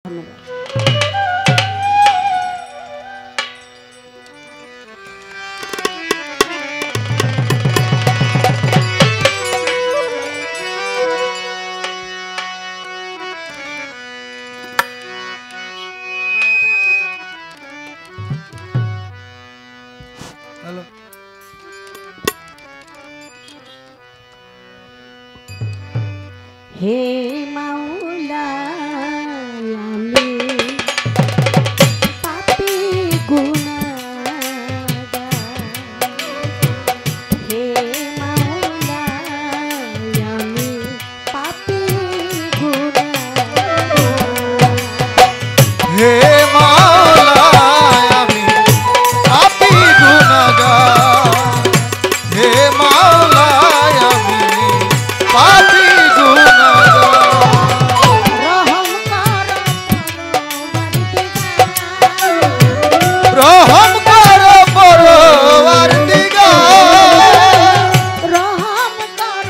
hello हे माऊला आम्ही पापी गुन्हेगार हे माऊला आम्ही पापी गुन्हेगार हे मौला आम्ही पापी गुनहगार हे मौला आम्ही पापी रहम कर परवरदिगार रहम कर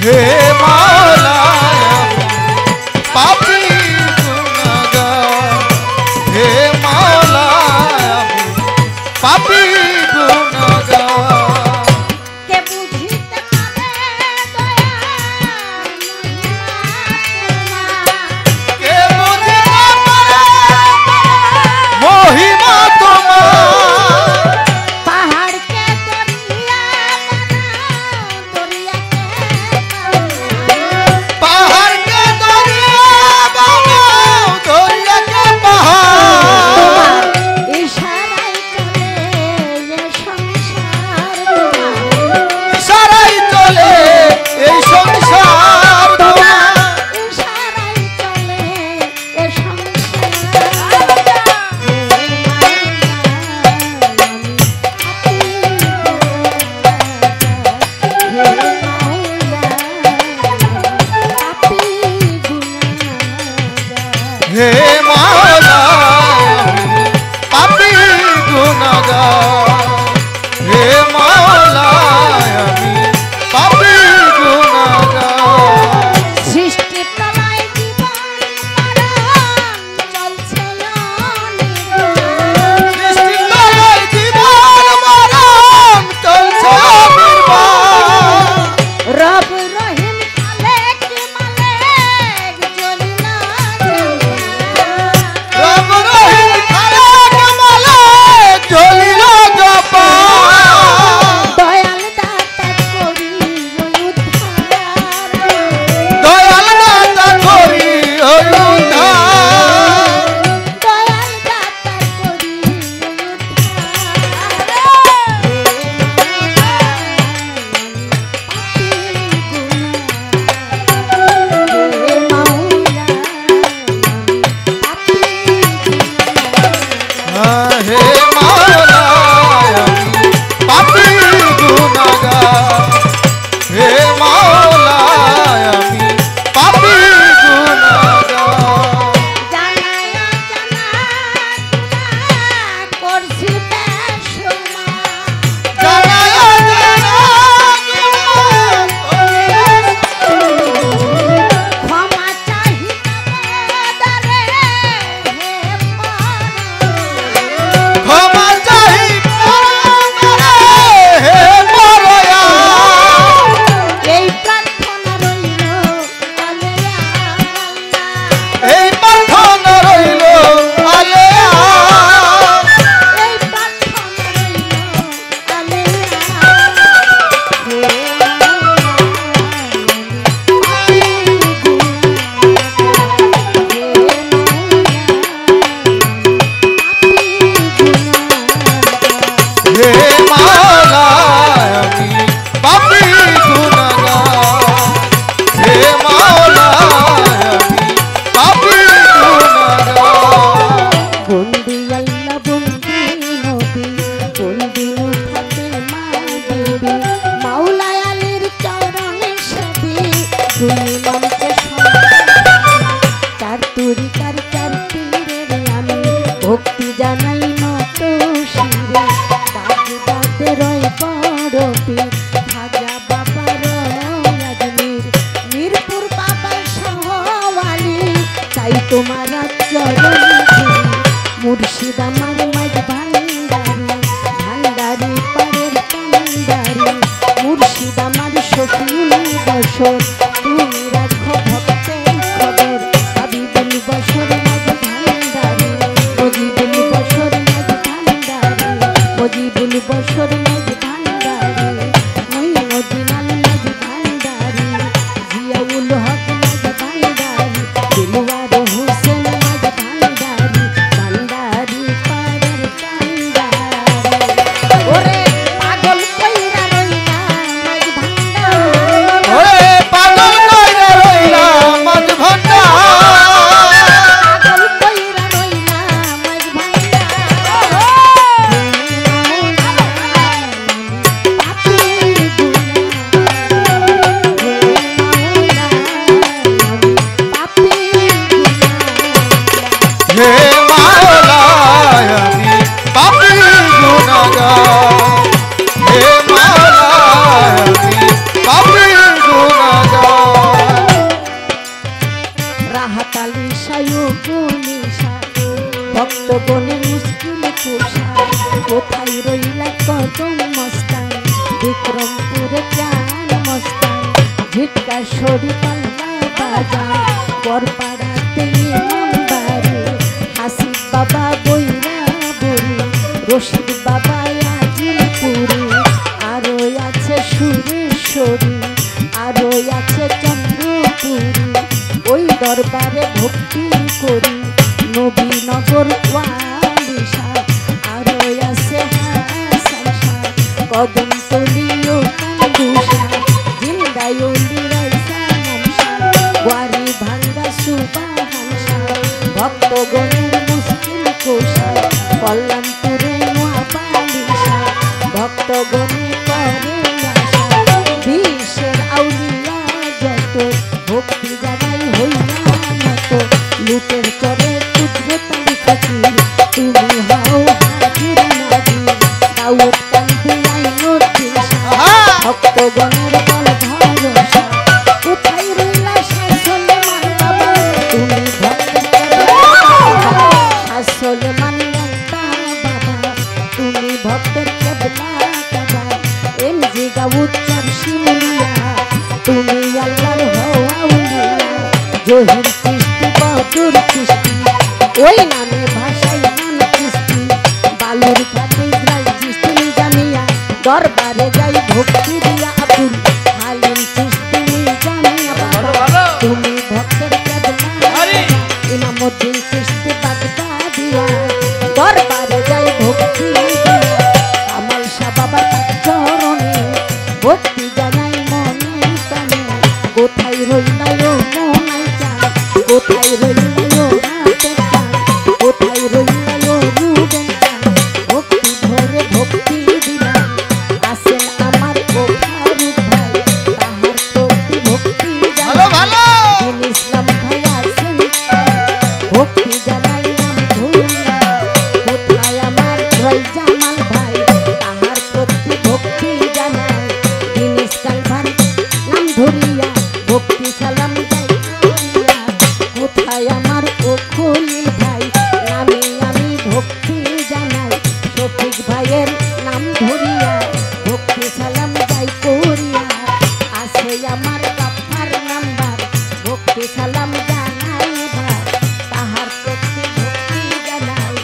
हे मौला पापी गुनहगार हे मौला पापी गुनहगार के बुझित करे के मुझे महिमा तुम्हार पहाड़ के दरिया बना दरिया के তুই মনকে চার তুরিকার চার তীরের আমি ভক্তি জানাই নত শিরে বাজে রয় বড় পীর খাজা বাবার আজমির মিরপুর বাবার সহওয়ালি চাই তোমার চরণ মুর্শিদ আমার মাঝ ভান্ডারি ভান্ডারি পারের কান্ডারি মুর্শিদ আমার শফিউল বসর তুমি রাখো ভক্তের খবর হাবিবুল বসর মাঝ ভান্ডারি মজিবুল বসর মাঝ ভান্ডারি মজিবুল বসর মাঝ ভান্ডারি মঈনুদ্দিন মাঝ ভান্ডারি জিয়াউল হক মাঝ ভান্ডারি দিলওয়ার হোসেন মাঝ ভান্ডারি ভান্ডারি পারের কান্ডারি ওরে পাগল কইরা রইলা মাঝ ভান্ডারি ওরে পাগল কইরা রইলা মাঝ ভান্ডার পাগল কইরা রইলা মাঝ হে মাওলা আমি পাপী গুনাহগার হে মাওলা আমি পাপী গুনাহগার রাহাতালি সায়ুগুনিশা ভক্তগণের মুশকিল কুশা কোথায় রইলা কদম মস্তান বিক্রমপুরে প্রাণ মস্তান ঝিটকা সরি পাল্লা বাজার বরপাড়াতে ইমামবাড়ি হাসিব বাবা বইরা বড়ি রশিদ বাবা আজিমপুরি আরো আছে সুরেশ্বরী আরো আছে চন্দ্রপুরী ওই দরবারে ভক্তি করি নবীনগর ওয়ালিশা আরো আছে হাসান শাহ কদমতলী ও কান্দুশা জিন্দায়লি রাইসা নামশা ওয়ারি ভাঙ্গা সুবাহান শাহ ভক্তগণের মুশকিল কোষা কল্যাণপুরে নোয়াবালিশা ভক্তগণে করে আশা বিশ্বের আউলিয়া যত ভক্তি জানাই হইয়া মত লুটের চরে কুদরতালি ফকির তুমি হও হাজির নাজির দাউদ কান্দি আইনুদ্দিন শাহ ভক্তগণের বল ভরসা কোথায় রইলা শাসলেমান বাবা তুমি ভক্তের শাসলেমান বাবা তুমি ভক্তের কেবলা বাবা এমজি দাউদ চারশিমুলিয়া তুমি আল্লাহর হওয়া আউলিয়া জহির চিশতি বদর চিশতি ওই নামে ভাষায় নাম চিশতি বালুর ঘাটে ইসরাইল চিশতি জামিয়া দরবারে যাই ভক্তি দিয়া আব্দুল হালিম চিশতি জামিয়া বাবা তুমি ভক্তের কেবলা ইমামউদ্দিন চিশতি বাগদাদিয়া দরবারে যাই ভক্তি দিয়া কামাল শাহ বাবা চরণে ভক্তি জানাই মনে প্রাণে কোথায় রইলা ও মনাই চান কোথায় রইলা ও রাতের চান কোথায় রইলা ও রুবেন চান ভক্তি ধরে ভক্তি দিলাম আসেন আমার ও ফারুক ভাই তাহার প্রতি ভক্তি ভালো ভালো দিন ইসলাম ভাই আসেন ভক্তি জানাই নাম ধরিয়া কোথায় আমার রয় জামাল ভাই তাহার প্রতি ভক্তি জানাই দিন ইসলাম ভাই নাম ধরিয়া ভক্তি সালাম যাই করিয়া কোথায় আমার ও খলিল ভাই নামে আমি ভক্তি জানাই শফিক ভাইয়ের নাম ধরিয়া ভক্তি সালাম যাই করিয়া আছে আমার কাফার নাম্বার ভক্তি সালাম জানাই ভাই তাহার প্রতি ভক্তি জানাই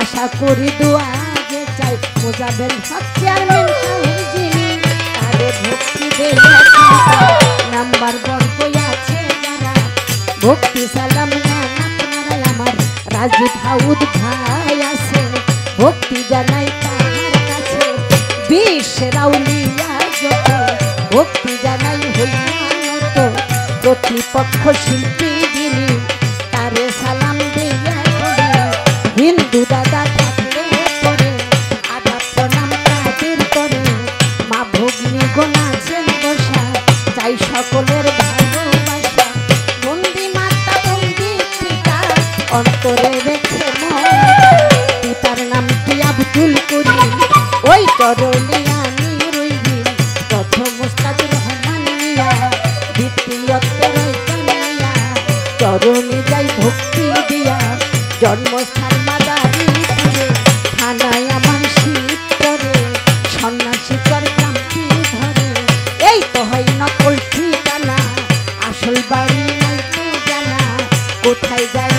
আশা করি দোয়া যে চাই মোজাবেল হক চেয়ারম্যান সাহেব যিনি তারে ভক্তি দেয়া নাম্বার গল্প আছে যারা ভক্তি সালাম জান আপনারা আমার রাজীব হাউদ ভাই আছে ভক্তি জানাই তাহার কাছে বিশ্বের আউলিয়া যত ভক্তি জানাই হইয়া নত প্রতিপক্ষ শিল্পী যিনি তারে সালাম দিয়া করে হিন্দু দাদা থাকলে করে আধা প্রণাম তাদের করে মা ভগ্নী গোনাছেন বসা চাই সকলের ভালো পিয়ত্তর জানাইয়া চরণে যাই ভক্তি দিয়া জন্মস্থান মাদারীপুরে থানায় আমার শীত করে সন্ন্যাসিকর ক্রান্তি ধরে এই তো হয় নকল ঠিকানা আসল বাড়ি নাই তো জানা কোথায় যায়